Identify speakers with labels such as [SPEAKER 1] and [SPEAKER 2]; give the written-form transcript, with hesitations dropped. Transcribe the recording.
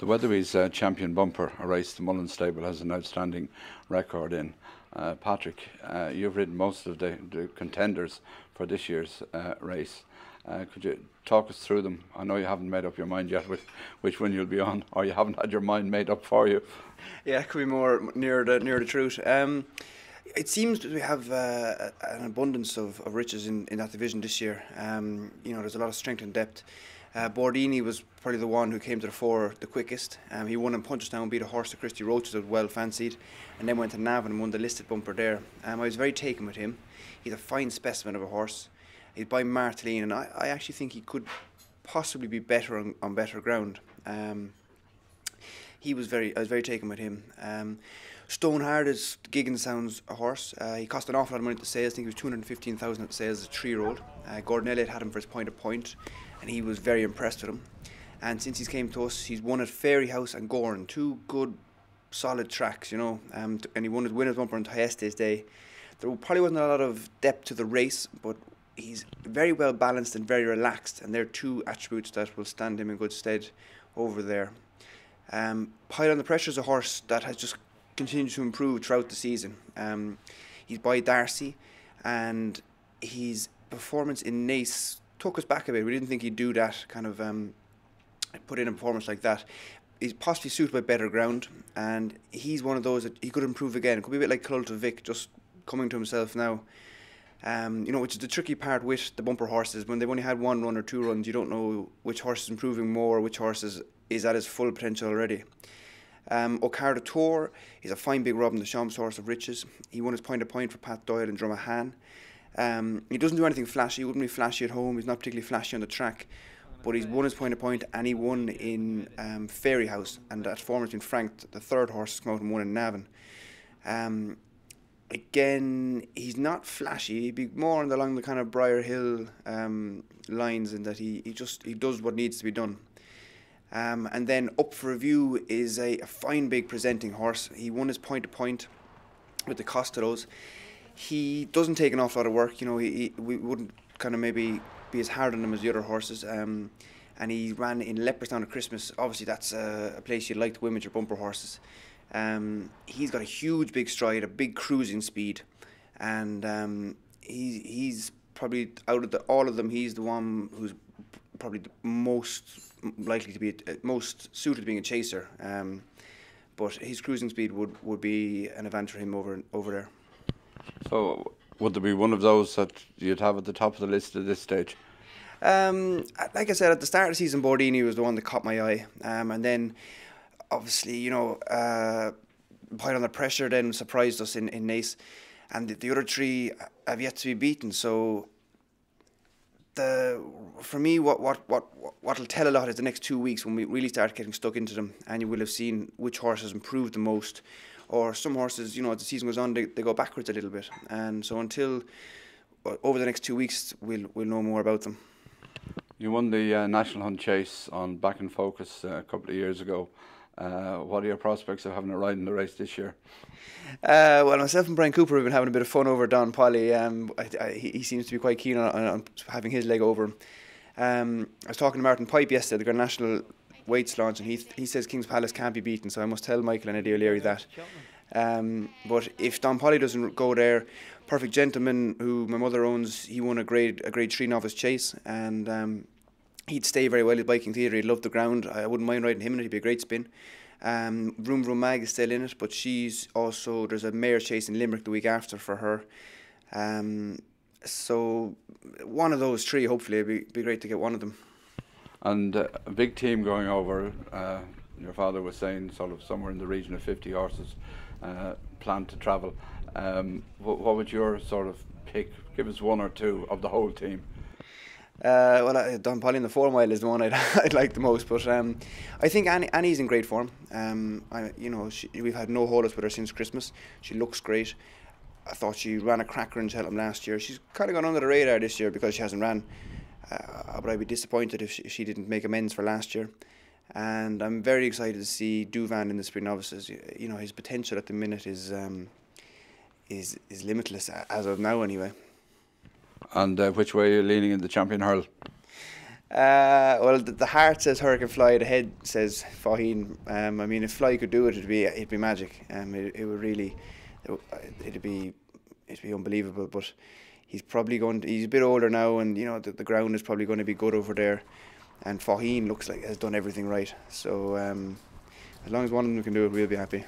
[SPEAKER 1] The Weatherby's champion bumper, a race the Mullins stable has an outstanding record in. Patrick, you've ridden most of the contenders for this year's race. Could you talk us through them? I know you haven't made up your mind yet with which one you'll be on, or you haven't had your mind made up for you.
[SPEAKER 2] Yeah, it could be more near the truth. It seems that we have an abundance of riches in that division this year. There's a lot of strength and depth. Bordini was probably the one who came to the fore the quickest. He won in Punchestown, beat a horse that Christy Roach was well fancied, and then went to Navan and won the listed bumper there. I was very taken with him. He's a fine specimen of a horse. He's by Marteline, and I actually think he could possibly be better on better ground. I was very taken with him. Stonehard is Gigginsound's a horse. He cost an awful lot of money at the sales. I think he was 215,000 at the sales as a 3-year-old. Gordon Elliott had him for his point of point, and he was very impressed with him. And since he's came to us, he's won at Fairyhouse and Gorn, two good, solid tracks, and he won his winner's bumper on Thyestes Day. There probably wasn't a lot of depth to the race, but he's very well balanced and very relaxed, and they're two attributes that will stand him in good stead over there. Pylonthepressure is a horse that has just continued to improve throughout the season. He's by Darcy, and his performance in Naas took us back a bit. We didn't think he'd do that, kind of put in a performance like that. He's possibly suited by better ground, and he's one of those that he could improve again. It could be a bit like Cult of Vic, just coming to himself now. Which is the tricky part with the bumper horses. When they've only had one run or two runs, you don't know which horse is improving more, which horse is at his full potential already. Quart De Tour is a fine big Robin the Champs horse of riches. He won his point of point for Pat Doyle and Drummahan. He doesn't do anything flashy. He wouldn't be flashy at home. He's not particularly flashy on the track, but he's won his point of point, and he won in Fairyhouse, and that form has been franked. The third horse has come out and won in Navan. Again, he's not flashy. He'd be more along the kind of Briar Hill lines, in that he does what needs to be done. And then Up for Review is a fine big presenting horse. He won his point to point with the Costellos. He doesn't take an awful lot of work. We wouldn't kind of maybe be as hard on him as the other horses. And he ran in Leopardstown at Christmas. Obviously, that's a place you'd like to win with your bumper horses. He's got a huge big stride, a big cruising speed, and he's probably out of all of them, he's the one who's probably the most likely to be most suited to being a chaser. But his cruising speed would be an advantage for him over there.
[SPEAKER 1] So would there be one of those that you'd have at the top of the list at this stage?
[SPEAKER 2] Like I said, at the start of the season, Bordini was the one that caught my eye, and then obviously, Pylonthepressure then surprised us in Naas, and the other three have yet to be beaten. So, for me, what'll tell a lot is the next 2 weeks when we really start getting stuck into them, and you will have seen which horse has improved the most, or some horses, as the season goes on, they go backwards a little bit. And so until over the next 2 weeks, we'll know more about them.
[SPEAKER 1] You won the National Hunt Chase on Back in Focus a couple of years ago. What are your prospects of having a ride in the race this year?
[SPEAKER 2] Well, myself and Brian Cooper have been having a bit of fun over Don Poli. He seems to be quite keen on having his leg over him. I was talking to Martin Pipe yesterday, the national weights launch, and he says King's Palace can't be beaten, so I must tell Michael and Eddie O'Leary that. But if Don Poli doesn't go there, Perfect Gentleman, who my mother owns, he won a grade 3 novice chase, and he'd stay very well at Viking Theatre. He'd love the ground. I wouldn't mind riding him in it. He'd be a great spin. Vroom Vroom Mag is still in it, but there's a mare chase in Limerick the week after for her. So one of those three, hopefully, it'd be great to get one of them.
[SPEAKER 1] And a big team going over. Your father was saying sort of somewhere in the region of 50 horses planned to travel. What would your sort of pick? Give us one or two of the whole team.
[SPEAKER 2] Don Poli in the 4 mile is the one I'd like the most, but I think Annie's in great form. We've had no holdups with her since Christmas. She looks great. I thought she ran a cracker in Cheltenham last year. She's kind of gone under the radar this year because she hasn't ran, but I'd be disappointed if she didn't make amends for last year. And I'm very excited to see Douvan in the Spring Novices. His potential at the minute is limitless as of now, anyway.
[SPEAKER 1] And which way are you leaning in the Champion Hurl?
[SPEAKER 2] Well, the heart says Hurricane Fly, the head says Faugheen. I mean, if Fly could do it, it'd be magic. It would really, it'd be unbelievable. But he's probably he's a bit older now, and you know the ground is probably going to be good over there. And Faugheen looks like has done everything right. So as long as one of them can do it, we'll be happy.